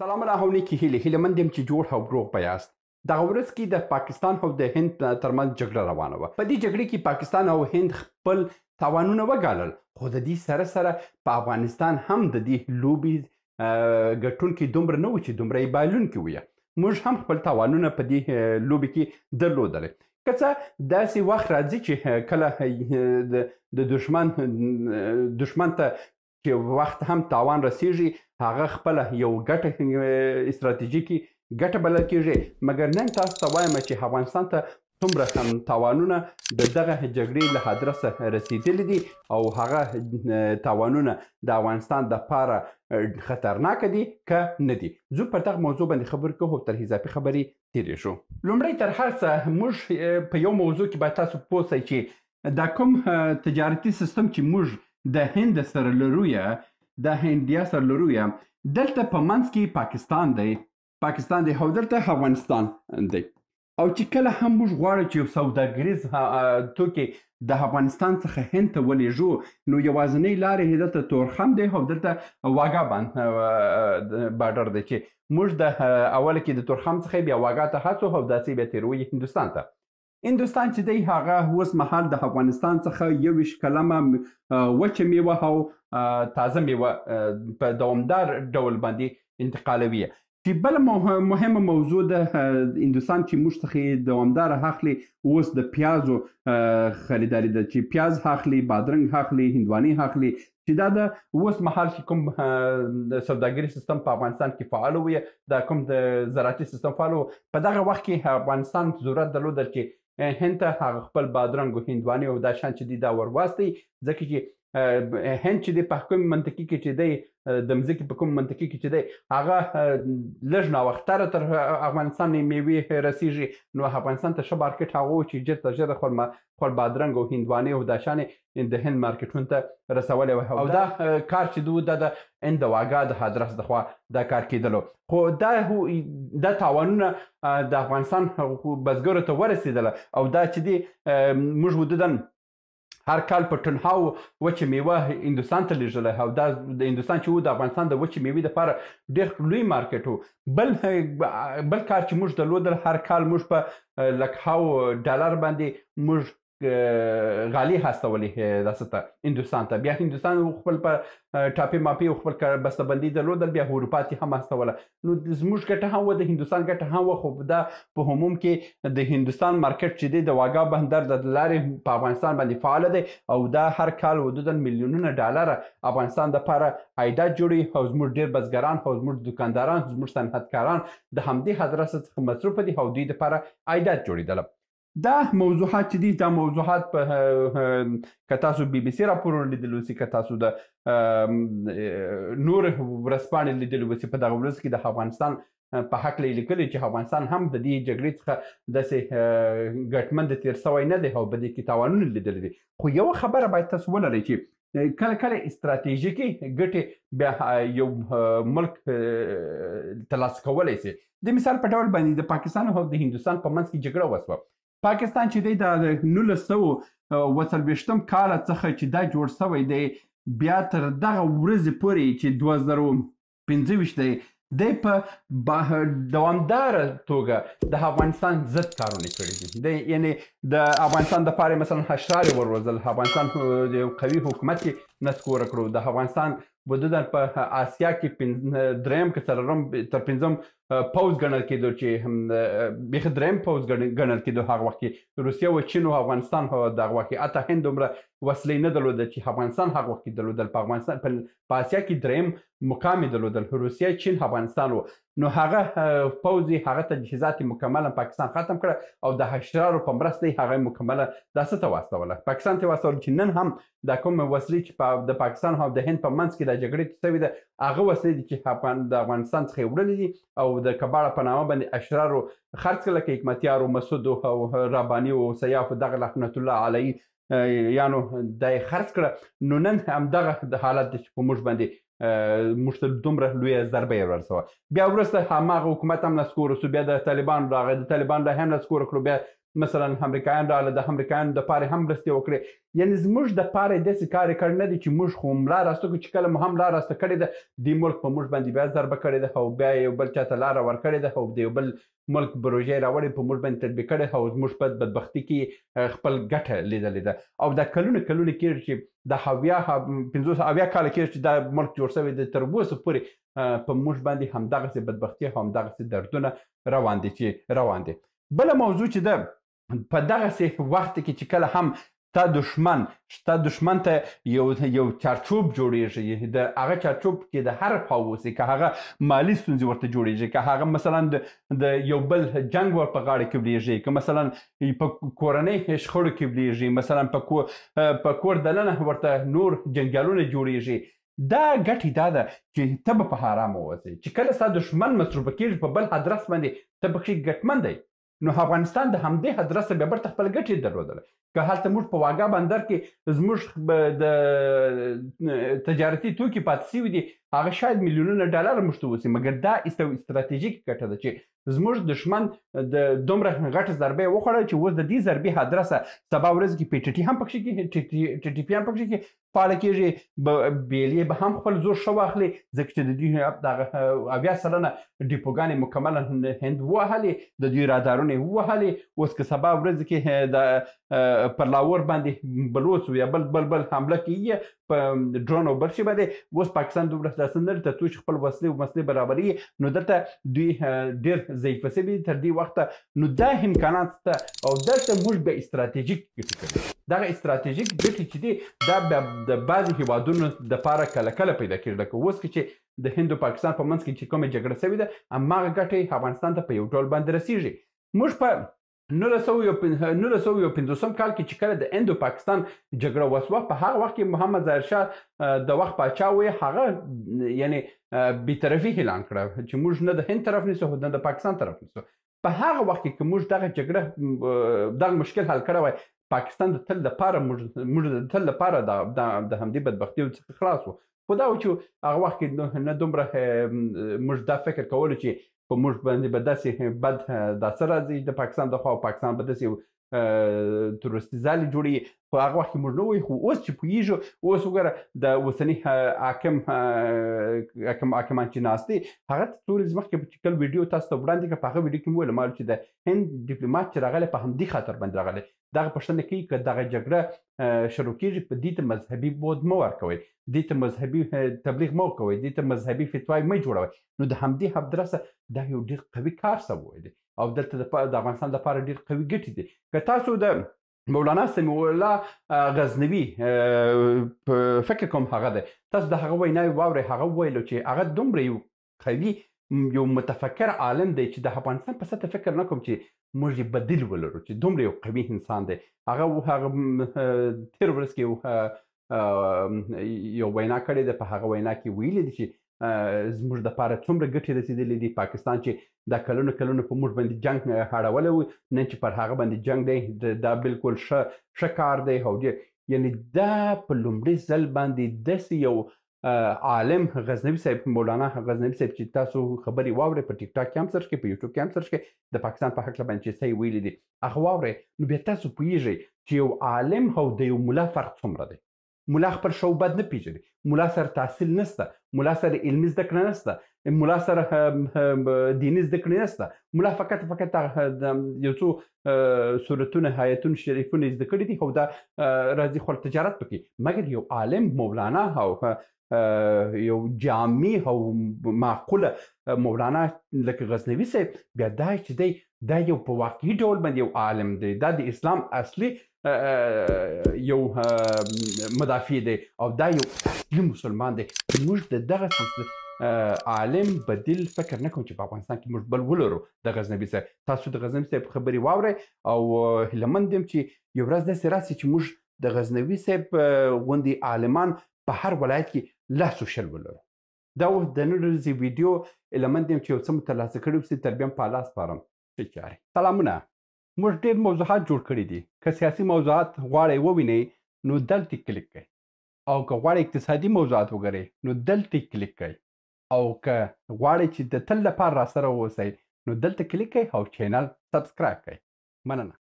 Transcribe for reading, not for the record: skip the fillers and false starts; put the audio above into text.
سلام راهونی کې هیله مند یم چې جوړ او روغ به یاست. دغه ورځ کې د پاکستان او د هند ترمنځ جګړه روانه وه. په دې جګړې کې پاکستان او هند خپل تاوانونه وګالل، خو د دې سره سره په افغانستان هم د دې لوبې ګټونکي دومره نه و چې دومره یې بایلونکي وي. موږ هم خپل تاوانونه په دې لوبې کې درلودل. که څه داسې وخت راځي چې کله د دشمن ته چې وخت هم تاوان رسیږي، هغه خپله یو ګټه استراتیژیکي ګټه بلل کېږي. مګر نن تاسو ته وایم چې افغانستان ته څومره هم تاوانونه د دغه جګړې له ادرسه رسېدلي دي او هغه تاوانونه د افغانستان دپاره خطرناکه دي که نه دي. زه پر دغه موضوع باندې خبرې کوو او تر اضافي خبرې تیرې شو. لومړی تر هر څه موږ په یو موضوع کې باید تاسو پوه سئ چې دا کوم تجارتي سیستم چې موږ د هند سره لرو یا د هندیا سره لرو یا دلته په منځ کې پاکستان دی او دلته افغانستان دی. او چې کله هم موږ غواړو چې سوداګریز توکي د افغانستان څخه هند ته ولېږو، نو یوازینۍ لارې دلته تورخم دی او دلته واګا بارډر دی چې موږ د اول کې د تورخم څخه بیا واګا ته هڅو او داسې بیا تېروي هندوستان ته. هندوستان چې دی هغه اوس مهال د افغانستان څخه 21 کلمه وچه میوه او تازه میوه په دوامدار ډول باندې انتقالوي. چې بل مهمه موضوع د هندوستان چې موږ څخه دوامدار اخلي اوس د پیازو خریداري ده، چې پیاز اخلي، بادرنګ اخلي، هندواني اخلي، چې دا د اوس مهال چې کوم د سوداګري سیستم په افغانستان کې فعال وي، دا کوم د زراعتي سیستم فعال و، په دغه وخت کې افغانستان ضرورت درلودل چې هند ته هغه خپل بادرنګ او هندواني او دا شان چې دي دا ورواستي، ځکه چې هند چې دی په کوم منطقې کې چې دی د مځکې په کوم منطقې کې چې دی هغه لږ ناوختره تر افغانستان میوې رسیږي، نو افغانستان ته ښه مارکېټ هغه و چې ژر تر ژره خپل بادرنګ او هندواني او دا شانې د هند مارکېټونو ته رسولی و. او دا کار چې دی دا د هند د واګا د ادرس د خوا دا کار کېدلو. خو دا تاوانونه د افغانستان بزګرو ته ورسېدله او دا چې دی موږ حدوداً هر کال په ټنهاو وچه میوه هندوستان ته لیږله او دا د هندوستان چې و د افغانستان د وچې میوې دپاره ډېر لوی مارکېټ و. بل کار چې موږ درلودل، هر کال موږ په لکهاو ډالر باندې موږ غالۍ هستولې داسې ته هندوستان ته. بیا هندوستان خپل په ټاپې ماپې او خپل بستهبندي درلودل، بیا اروپا ته هم هستوله. نو زموږ ګټه هم وه، د هندوستان ګټه هم وه، خو دا په عموم کې د هندوستان مارکېټ چې دی د واګا بندر د لارې په افغانستان باندې فعاله دی او دا هر کال حدوداً میلیونونه ډالره افغانستان دپاره عایدات جوړوي او زموږ ډېر بزګران او زموږ دوکانداران، زموږ صنعتکاران د همدې ادرسه څخه مصروفه دي او دوی دپاره عایدات جوړېدله. دا موضوعات چې دي دا موضوعات که تاسو بي بي سي راپورونه لیدلي اوسي، که تاسو د نور ورځپاڼې لیدلي اوسي، په دغه ورځ کې د افغانستان په هکله یې لیکلي چې افغانستان هم د دې جګړې څخه داسې ګټمن تېر سوی نه دی او په دې کې تاوانونه لیدلي دي. خو یوه خبره باید تاسو ولرئ چې کله استراتیژیکي ګټې بیا یو ملک ترلاسه کولی سي. د مثال په ډول باندې د پاکستان او د هندوستان په منځ کې جګړه وسوه. پاکستان چې دی د 1940 کال څخه چې دا جوړ سوی دی، بیا تر دغه ورځې پورې چې 2025 دی، دی په دوامداره توګه د افغانستان ضد کارونه کړي دي. یعنې د افغانستان دپاره مثلا اشرار یې وروزل، افغانستان د یو قوي حکومت یې نسکوره کړو، د افغانستان حدوداً په آسیا کې دریم که څلورم تر پنځم پوځ ګڼل کېدو، چې بیخي دریم پوځ ګڼل کېدو هغه وخت کې. روسیه و چین و افغانستان دغه وخت کې حتی هند دومره وسلې نه درلوده چې افغانستان هغه وخت کې درلودل. په افغانستان په آسیا کې دریم مقام یې درلودل، روسیه، چین، افغانستان و. نو هغه پوځ یې هغه تجهیزات مکمله پاکستان ختم کړه او د اشرارو په مرسته یې هغه مکمله داسې ته واستوله، پاکستان ته واستوله. چې نن هم دا کوم وسلې چې د پاکستان او د هند په منځ کې دا جګړې سوې ده، هغه وسلې دي چې د افغانستان څخه یې وړلې دي او د کباړه په نامه باندې اشرارو خرڅ کړه، لکه حکمتیار او مسعود او رباني او سیاف دغه لعنت الله علیه یانو دا یې خرڅ کړه. نو نن همدغه د حالت دی چې په موږ باندې موږ ته دومره لویه ضربه یې ورسوه. بیا وروسته هماغه حکومت هم نسکوره سو، بیا د طالبانو راغی، د طالبانو هم نسکوره کړو، بیا مثلا امریکایان راغله د امریکایانو دپاره هم مرستې وکړې یعنې زموږ دپاره یې داسې کار یې کړی نه دی چې موږ خو ملا راسته کړو چې کله مو هم لار راسته کړې ده دې ملک په موږ باندې بیا ضربه کړې ده او بیا یو بل چاته لاره ورکړې ده او د یو بل ملک پروژه یې راوړې په موږ باندې تطبیق کړې او زموږ په بدبختي کې خپل ګټه لیدلې ده او دا کلونه کلونه کېږي چې د 50 کاله کېږي چې دا ملک جوړ شوی دی تر اوسه پورې په موږ باندې همدغسې بدبختي او همدغسې دردونه روان دي بله موضوع چې ده په دغسې وخت کې چې کله هم ستا دشمن ته یو چارچوب جوړیږي د هغه چارچوب کې د هر خوا اوسي که هغه مالي ستونزې ورته جوړیږي که هغه مثلا د یو بل جنګ ور په غاړه کې ولیږي که مثلا په کورنۍ شخړو کې ولیږي مثلا په کور دننه ورته نور جنګیالونه جوړیږي دا ګټې دا ده چې ته به په حرامه اوسې چې کله ستا دشمن مصروفه کېږي په بل ادرس باندې ته پکښې ګټمن دی نو افغانستان د همدې ادرسه بیا برته خپل ګټې درلودله که هلته موږ په واګا بندر کې زموږ د تجارتي توکي پاتې شوي دي هغه شاید میلیونونه ډالر موږ ته اوسي مګر دا استراتیژیک ګټه ده چې زموږ دشمن د دومره غټه ضربه یې وخوړه چې اوس د دې ضربې ادرسه سبا ورځ کې پی ټي ټي هم پکښې کې ټي ټي پي هم پکښې کې فعاله کېږي بیلې به هم خپل زور ښه واخلي ځکه چې د دوی دغه 80 سلنه ډیپوګانې مکمله هند ووهلې د دوی رادارونه یې ووهلې اوس که سبا ورځ کې د پر لاهور باندې بلوڅ یا بل حمله کوي په ډرون او بل شي باندې اوس پاکستان دومره داسې نه لري چې خپل وسلې او مسلې برابري نو دلته دوی ډېر ضعیفه شوي تر دې وخته نو دا امکانات شته او دلته موږ به استراتیژیک ګټې کوي دغه استراتیژیک ګټې چې دي دا د بعضې هېوادونو دپاره کله کله پیدا کېږي لکه اوس کې چې د هند او پاکستان په منځ کې چې کومه جګړه شوې ده هماغه ګټې افغانستان ته په یو ډول باندې رسېږي موږ په 1950 کال کې چې کله د هند او پاکستان جګړه وسوه په هغه وخت کې محمد ظاهر شاه د وخت پاچا وی هغه یعنې بیطرفي اعلان کړه چې موږ نه د هند طرف نیسو نه د پاکستان طرف نیسو په هغه وخت کې موږ دغه جګړه دغه مشکل حل کړی وای پاکستان د تل لپاره موږ د تل لپاره د همدې بدبختیو څخه خلاص وو خو دا و چې هغه وخت کې نه دومره موږ دا فکر کولو چې په موږ باندې به داسې بد داسې راځي د پاکستان دخوا او پاکستان به داسې تورستي ځالې جوړوي په هغه وخت کې موږ نه وایو خو اوس چې پوهېږو اوس وګوره د اوسني حاکمان چې ناست دي هغه څو ورځې مخکې چې کله ویډیو تاسو ته وړاندې کړه په هغه ویډیو کې مو ویل مالو چې د هند ډیپلومات چې راغلی په همدې خاطر باندې راغلی دغه پوښتنه کوي که دغه جګړه شروع کېږي په دې ته مذهبي بود مه ورکوئ دې ته مذهبي تبلیغ مه کوئ دې ته مذهبي فتواې مه جوړوئ نو د همدې ادرسه دا یو ډېر قوي کار شوی دی او دلته د افغانستان لپاره ډېر قوي ګټې دي که تاسو د مولانا سمیع الله غزنوي په فکر کوم هغه دی تاسو د هغه ویناوې واورئ هغه وویلو چې هغه دومره یو قوي یو متفکر عالم دی چې د افغانستان په سطح فکر نه کوم چې موږ یې بدیل ولرو چې دومره یو قوي انسان دی هغه تېر ورځ کې یو وینا کړې ده په هغه وینا کې ویلي دي چې زموږ دپاره څومره ګټې رسېدلې دي پاکستان چې دا کلونه په موږ باندې جنګ اړولی و نن چې پر هغه باندې جنګ دی دا بالکل ښه کار دی او یعنې دا په لومړي ځل باندې داسې یو عالم غزنوي صاحب مولانا غزنوي صاحب چې تاسو خبرې واورئ په ټیک ټاک کې هم سرچ کړئ په یوټیوب کې هم سرچ کړئ د پاکستان په هکله باندې چې څه یې ویلي دي هغه واورئ نو بیا تاسو پوهېږئ چې یو عالم او د یو ملا فرق څومره دی ملا خپل شعبت نه پیژني ملا سره تحصیل نشته ملا سره علمي زده کړه نشته ملا سره دیني زده کړې نشته ملا فقط یو څو سورتونه آیتونه شریفونه زده کړي دي او دا راځي خو تجارت پکې مګر یو عالم مولانا او یو جامع او معقوله مولانا لکه غزنوي صاحب بیا دا چې دی دا یو په واقعي ډول باندې یو عالم دی دا د اسلام اصلي یو مدافع دی او دا یو اصلي مسلمان دی موږ د دغه عالم بدیل فکر نه کوم چې په افغانستان کې موږ بل ولرو د غزنوي صاحب تاسو د غزنوي صاحب خبرې واورئ او هیلهمند یم چې یو ورځ داسې راسي چې موږ د غزنوي صاحب غوندې عالمان په هر ولایت کې لاس و شل ولرو دا د نن ورځې ویډیو هیلهمند یم چې یو څه مو ترلاسه کړي وسي تر بیا هم په لاس سپارم سلامونه موږ ډېر موضوعات جوړ کړي دي که سیاسي موضوعات غواړئ ووینئ نو دلته کلیک کړئ او که غواړئ اقتصادي موضوعات وګورئ نو دلته کلیک کړئ او که غواړئ چې د تل لپاره راسره واوسئ نو دلته کلیک کړئ او چینل سبسکرایب کړئ مننه